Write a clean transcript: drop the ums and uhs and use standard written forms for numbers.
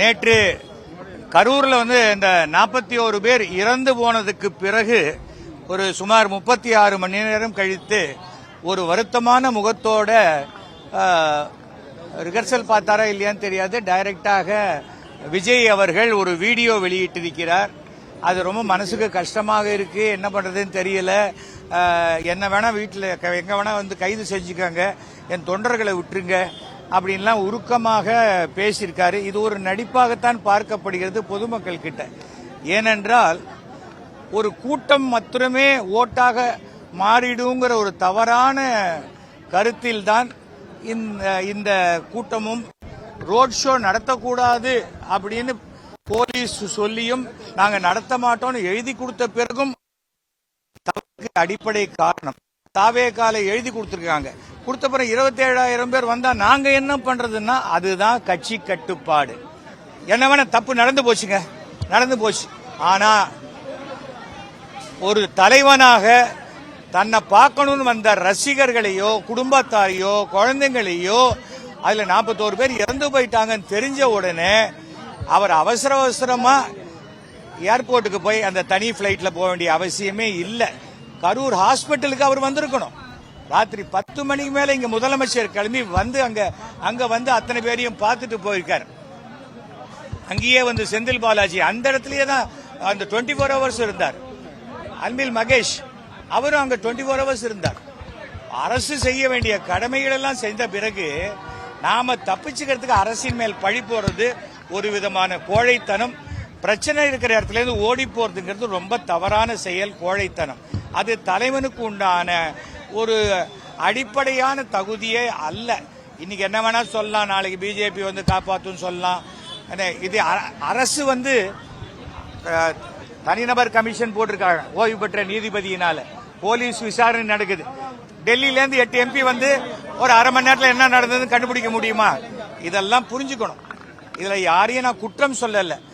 நேற்று கரூர்ல இந்த 41 பேர் இறந்து போனதுக்கு பிறகு ஒரு சுமார் 36 மணி நேரம் கழித்து ஒரு வருத்தமான முகத்தோட ரிஹர்சல் பார்த்தாரா இல்லையான்னு தெரியாது, டைரக்டாக விஜய் அவர்கள் ஒரு வீடியோ வெளியிட்டிருக்கிறார். அது ரொம்ப மனசுக்கு கஷ்டமாக இருக்கு. என்ன பண்றதுன்னு தெரியல. என்ன வேணா வீட்டில் எங்க வேணா கைது செஞ்சுக்காங்க, என் தொண்டர்களை விட்டுருங்க அப்படின்லாம் உருக்கமாக பேசியிருக்காரு. இது ஒரு நடிப்பாகத்தான் பார்க்கப்படுகிறது பொதுமக்கள் கிட்ட. ஏனென்றால் ஒரு கூட்டம் மாத்திரமே ஓட்டாக மாறிடுங்கிற ஒரு தவறான கருத்தில்தான் இந்த கூட்டமும் ரோட் ஷோ நடத்தக்கூடாது அப்படின்னு போலீஸ் சொல்லியும் நாங்க நடத்த மாட்டோம்னு எழுதி கொடுத்த பிறகும் அடிப்படை காரணம் தாவேகால எழுதி கொடுத்திருக்காங்க. கொடுத்த பிறகு 27,000 பேர் வந்தா நாங்க என்ன பண்றதுன்னா அதுதான் கட்சி கட்டுப்பாடு. என்ன வேணா தப்பு நடந்து போச்சுங்க, நடந்து போச்சு. ஆனா ஒரு தலைவனாக தன்னை பார்க்கணும்னு வந்த ரசிகர்களையோ குடும்பத்தாரையோ குழந்தைங்களையோ அதுல 41 பேர் இறந்து போயிட்டாங்கன்னு தெரிஞ்ச உடனே அவர் அவசரமா ஏர்போர்ட்டுக்கு போய் அந்த தனி பிளைட்ல போக வேண்டிய அவசியமே இல்லை. கரூர் ஹாஸ்பிட்டலுக்கு அவர் வந்திருக்கணும். ராத்திரி 10 மணிக்கு மேல இங்க முதலமைச்சர் கிளம்பி அங்க வந்து அத்தனை பேரையும் பார்த்துட்டு போயிருக்காரு. அங்கேயே செந்தில் பாலாஜி அந்த இடத்துலயே தான் அந்த 24 ஹவர்ஸ் இருந்தார். அன்பில் மகேஷ் அவரும் அங்க 24 ஹவர்ஸ் இருந்தார். அரசு செய்ய வேண்டிய கடமைகள் எல்லாம் செஞ்ச பிறகு நாம தப்பிச்சுக்கிறதுக்கு அரசின் மேல் பழி போறது ஒரு விதமான கோழைத்தனம். பிரச்சனை இருக்கிற இடத்துல இருந்து ஓடி போறதுங்கிறது ரொம்ப தவறான செயல், கோழைத்தனம். அது தலைவனுக்கு உண்டான ஒரு அடிப்படையான தகுதியே அல்ல. இன்னைக்கு என்ன வேணா சொல்லலாம், நாளைக்கு பிஜேபி காப்பாத்துன்னு சொல்லலாம். இது அரசு தனிநபர் கமிஷன் போட்டிருக்காங்க ஓய்வு பெற்ற நீதிபதியினால. போலீஸ் விசாரணை நடக்குது. டெல்லியில இருந்து 8 எம்பி ஒரு அரை மணி நேரத்தில் என்ன நடந்ததுன்னு கண்டுபிடிக்க முடியுமா? இதெல்லாம் புரிஞ்சுக்கணும். இதுல யாரையும் நான் குற்றம் சொல்லல.